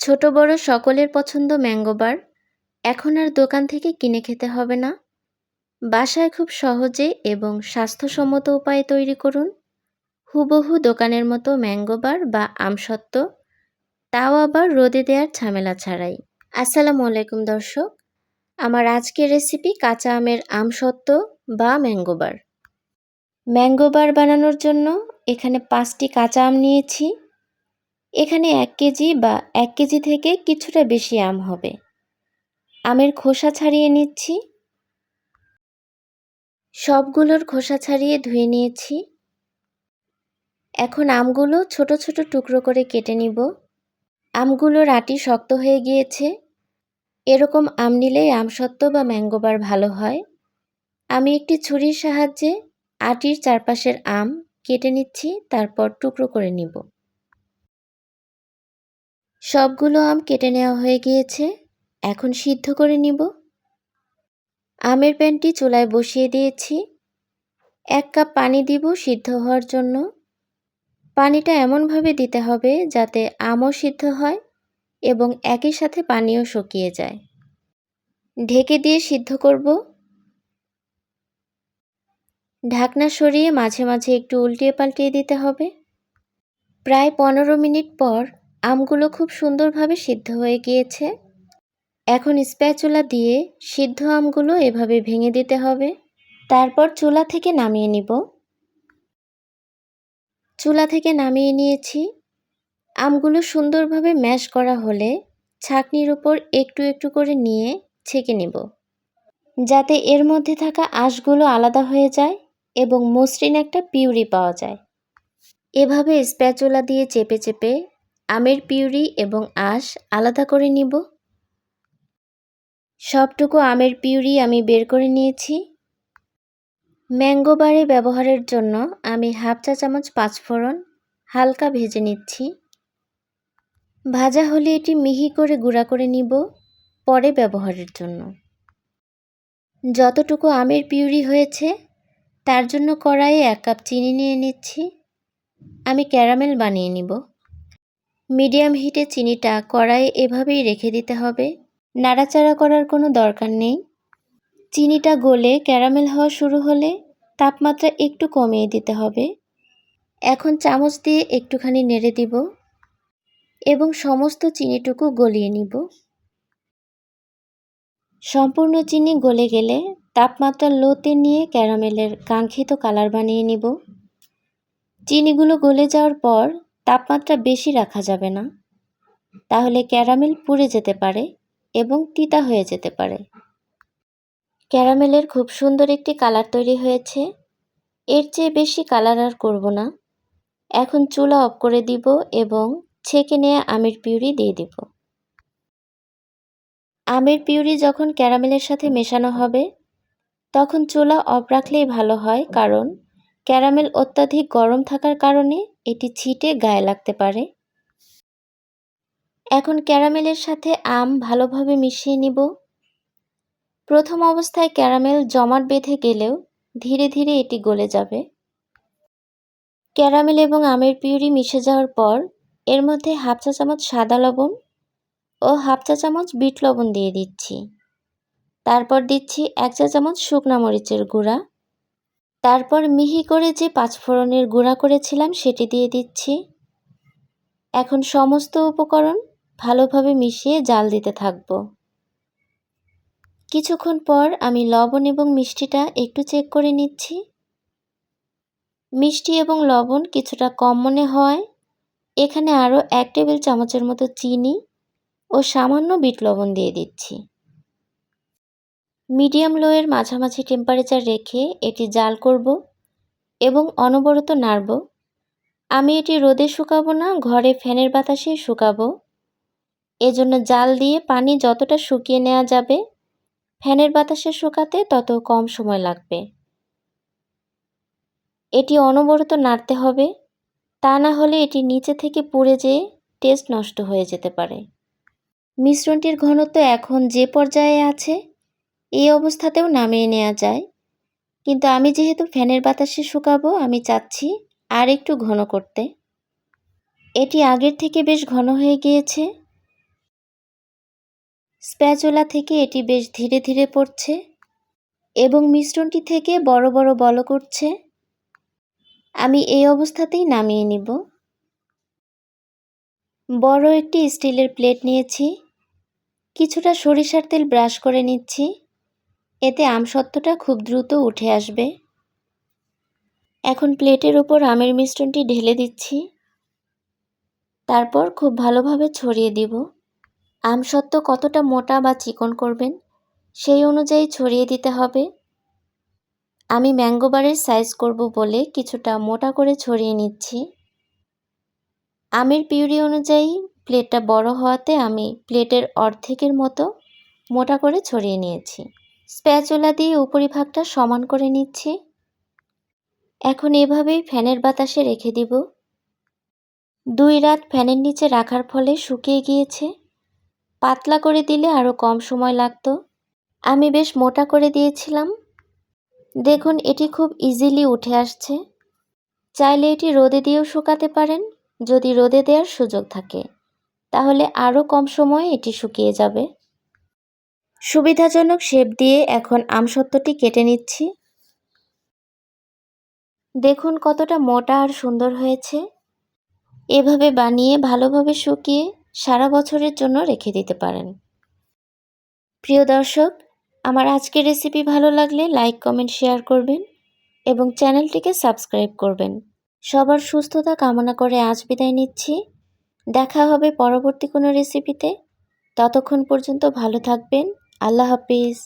ছোট বড় সকলের পছন্দ ম্যাঙ্গো বার। এখন আর দোকান থেকে কিনে খেতে হবে না। বাসায় খুব সহজে এবং স্বাস্থ্যসম্মত উপায়ে তৈরি করুন হুবহু দোকানের মতো ম্যাঙ্গো বার বা আমসত্ত্ব, তাও আবার রোদে দেওয়ার ঝামেলা ছাড়াই। আসসালামু আলাইকুম দর্শক, আমার আজকের রেসিপি কাঁচা আমের আমসত্ত্ব বা ম্যাঙ্গো বার। ম্যাঙ্গো বার বানানোর জন্য এখানে 5টি কাঁচা আম নিয়েছি। এখানে 1 কেজি বা 1 কেজি থেকে কিছুটা বেশি আম হবে। আমের খোসা ছাড়িয়ে নিচ্ছি। সবগুলোর খোসা ছাড়িয়ে ধুয়ে নিয়েছি। এখন আমগুলো ছোট ছোট টুকরো করে কেটে নিব। আমগুলোর আটি শক্ত হয়ে গিয়েছে। এরকম আম নিলেই আমসত্ত্ব বা ম্যাঙ্গো বার ভালো হয়। আমি একটি ছুরির সাহায্যে আটির চারপাশের আম কেটে নিচ্ছি, তারপর টুকরো করে নিব। সবগুলো আম কেটে নেওয়া হয়ে গিয়েছে। এখন সিদ্ধ করে নিব। আমের প্যানটি চুলায় বসিয়ে দিয়েছি। 1 কাপ পানি দিব সিদ্ধ হওয়ার জন্য। পানিটা এমনভাবে দিতে হবে যাতে আমও সিদ্ধ হয় এবং একই সাথে পানিও শুকিয়ে যায়। ঢেকে দিয়ে সিদ্ধ করব। ঢাকনা সরিয়ে মাঝে মাঝে একটু উল্টিয়ে পাল্টিয়ে দিতে হবে। প্রায় 15 মিনিট পর আমগুলো খুব সুন্দরভাবে সিদ্ধ হয়ে গিয়েছে। এখন স্প্যাচুলা দিয়ে সিদ্ধ আমগুলো এভাবে ভেঙে দিতে হবে। তারপর চুলা থেকে নামিয়ে নিব। চুলা থেকে নামিয়ে নিয়েছি। আমগুলো সুন্দরভাবে ম্যাশ করা হলে ছাঁকনির উপর একটু একটু করে নিয়ে ছেঁকে নেব, যাতে এর মধ্যে থাকা আঁশগুলো আলাদা হয়ে যায় এবং মসৃণ একটা পিউরি পাওয়া যায়। এভাবে স্প্যাচুলা দিয়ে চেপে চেপে আমের পিউরি এবং আঁশ আলাদা করে নিব। সবটুকু আমের পিউরি আমি বের করে নিয়েছি। ম্যাঙ্গো বারে ব্যবহারের জন্য আমি হাফ চা চামচ পাঁচফোড়ন হালকা ভেজে নিচ্ছি। ভাজা হলে এটি মিহি করে গুঁড়া করে নিব পরে ব্যবহারের জন্য। যতটুকু আমের পিউরি হয়েছে তার জন্য কড়াইয়ে 1 কাপ চিনি নিয়ে নিচ্ছি। আমি ক্যারামেল বানিয়ে নিব। মিডিয়াম হিটে চিনিটা কড়াইয়ে এভাবেই রেখে দিতে হবে, নাড়াচাড়া করার কোনো দরকার নেই। চিনিটা গলে ক্যারামেল হওয়া শুরু হলে তাপমাত্রা একটু কমিয়ে দিতে হবে। এখন চামচ দিয়ে একটুখানি নেড়ে দিব এবং সমস্ত চিনিটুকু গলিয়ে নিব। সম্পূর্ণ চিনি গলে গেলে তাপমাত্রা লোতে নিয়ে ক্যারামেলের কাঙ্ক্ষিত কালার বানিয়ে নিব। চিনিগুলো গলে যাওয়ার পর তাপমাত্রা বেশি রাখা যাবে না, তাহলে ক্যারামেল পুড়ে যেতে পারে এবং তিতা হয়ে যেতে পারে। ক্যারামেলের খুব সুন্দর একটি কালার তৈরি হয়েছে। এর চেয়ে বেশি কালার আর করব না। এখন চুলা অফ করে দিব এবং ছেঁকে নেওয়া আমের পিউরি দিয়ে দিব। আমের পিউরি যখন ক্যারামেলের সাথে মেশানো হবে তখন চুলা অফ রাখলেই ভালো হয়, কারণ ক্যারামেল অত্যাধিক গরম থাকার কারণে এটি ছিটে গায়ে লাগতে পারে। এখন ক্যারামেলের সাথে আম ভালোভাবে মিশিয়ে নিব। প্রথম অবস্থায় ক্যারামেল জমাট বেঁধে গেলেও ধীরে ধীরে এটি গলে যাবে। ক্যারামেল এবং আমের পিউরি মিশে যাওয়ার পর এর মধ্যে হাফ চা চামচ সাদা লবণ ও হাফ চা চামচ বিট লবণ দিয়ে দিচ্ছি। তারপর দিচ্ছি 1 চা চামচ শুকনা মরিচের গুঁড়া। তারপর মিহি করে যে পাঁচফোড়নের গুঁড়া করেছিলাম সেটি দিয়ে দিচ্ছি। এখন সমস্ত উপকরণ ভালোভাবে মিশিয়ে জাল দিতে থাকব। কিছুক্ষণ পর আমি লবণ এবং মিষ্টিটা একটু চেক করে নিচ্ছি। মিষ্টি এবং লবণ কিছুটা কম মনে হয় এখানে আরও 1 টেবিল চামচের মতো চিনি ও সামান্য বিট লবণ দিয়ে দিচ্ছি। মিডিয়াম লোয়ের মাঝামাঝি টেম্পারেচার রেখে এটি জাল করব এবং অনবরত নাড়ব। আমি এটি রোদে শুকাবো না, ঘরে ফ্যানের বাতাসেই শুকাবো। এজন্য জাল দিয়ে পানি যতটা শুকিয়ে নেওয়া যাবে ফ্যানের বাতাসে শুকাতে তত কম সময় লাগবে। এটি অনবরত নাড়তে হবে, তা না হলে এটি নিচে থেকে পুড়ে যেয়ে টেস্ট নষ্ট হয়ে যেতে পারে। মিশ্রণটির ঘনত্ব এখন যে পর্যায়ে আছে এই অবস্থাতেও নামিয়ে নেওয়া যায়, কিন্তু আমি যেহেতু ফ্যানের বাতাসে শুকাবো আমি চাচ্ছি আর একটু ঘন করতে। এটি আগের থেকে বেশ ঘন হয়ে গিয়েছে। স্প্যাচুলা থেকে এটি বেশ ধীরে ধীরে পড়ছে এবং মিশ্রণটি থেকে বড় বড় বলক উঠছে। আমি এই অবস্থাতেই নামিয়ে নিব। বড় একটি স্টিলের প্লেট নিয়েছি। কিছুটা সরিষার তেল ব্রাশ করে নিচ্ছি। এতে আমসত্ত্বটা খুব দ্রুত উঠে আসবে। এখন প্লেটের উপর আমের মিশ্রণটি ঢেলে দিচ্ছি। তারপর খুব ভালোভাবে ছড়িয়ে দিব। আমসত্ত্ব কতটা মোটা বা চিকন করবেন সেই অনুযায়ী ছড়িয়ে দিতে হবে। আমি ম্যাঙ্গো বারের সাইজ করব বলে কিছুটা মোটা করে ছড়িয়ে নিচ্ছি। আমের পিউরি অনুযায়ী প্লেটটা বড় হওয়াতে আমি প্লেটের অর্ধেকের মতো মোটা করে ছড়িয়ে নিয়েছি। স্প্যাচুলা দিয়ে উপরিভাগটা সমান করে নিচ্ছি। এখন এভাবেই ফ্যানের বাতাসে রেখে দিব। 2 রাত ফ্যানের নিচে রাখার ফলে শুকিয়ে গিয়েছে। পাতলা করে দিলে আরও কম সময় লাগতো। আমি বেশ মোটা করে দিয়েছিলাম। দেখুন এটি খুব ইজিলি উঠে আসছে। চাইলে এটি রোদে দিয়েও শুকাতে পারেন। যদি রোদে দেওয়ার সুযোগ থাকে তাহলে আরও কম সময়ে এটি শুকিয়ে যাবে। সুবিধাজনক শেপ দিয়ে এখন আমসত্ত্বটি কেটে নিচ্ছি। দেখুন কতটা মোটা আর সুন্দর হয়েছে। এভাবে বানিয়ে ভালোভাবে শুকিয়ে সারা বছরের জন্য রেখে দিতে পারেন। প্রিয় দর্শক, আমার আজকের রেসিপি ভালো লাগলে লাইক, কমেন্ট, শেয়ার করবেন এবং চ্যানেলটিকে সাবস্ক্রাইব করবেন। সবার সুস্থতা কামনা করে আজ বিদায় নিচ্ছি। দেখা হবে পরবর্তী কোনো রেসিপিতে। ততক্ষণ পর্যন্ত ভালো থাকবেন। আল্লাহ হাফিজ।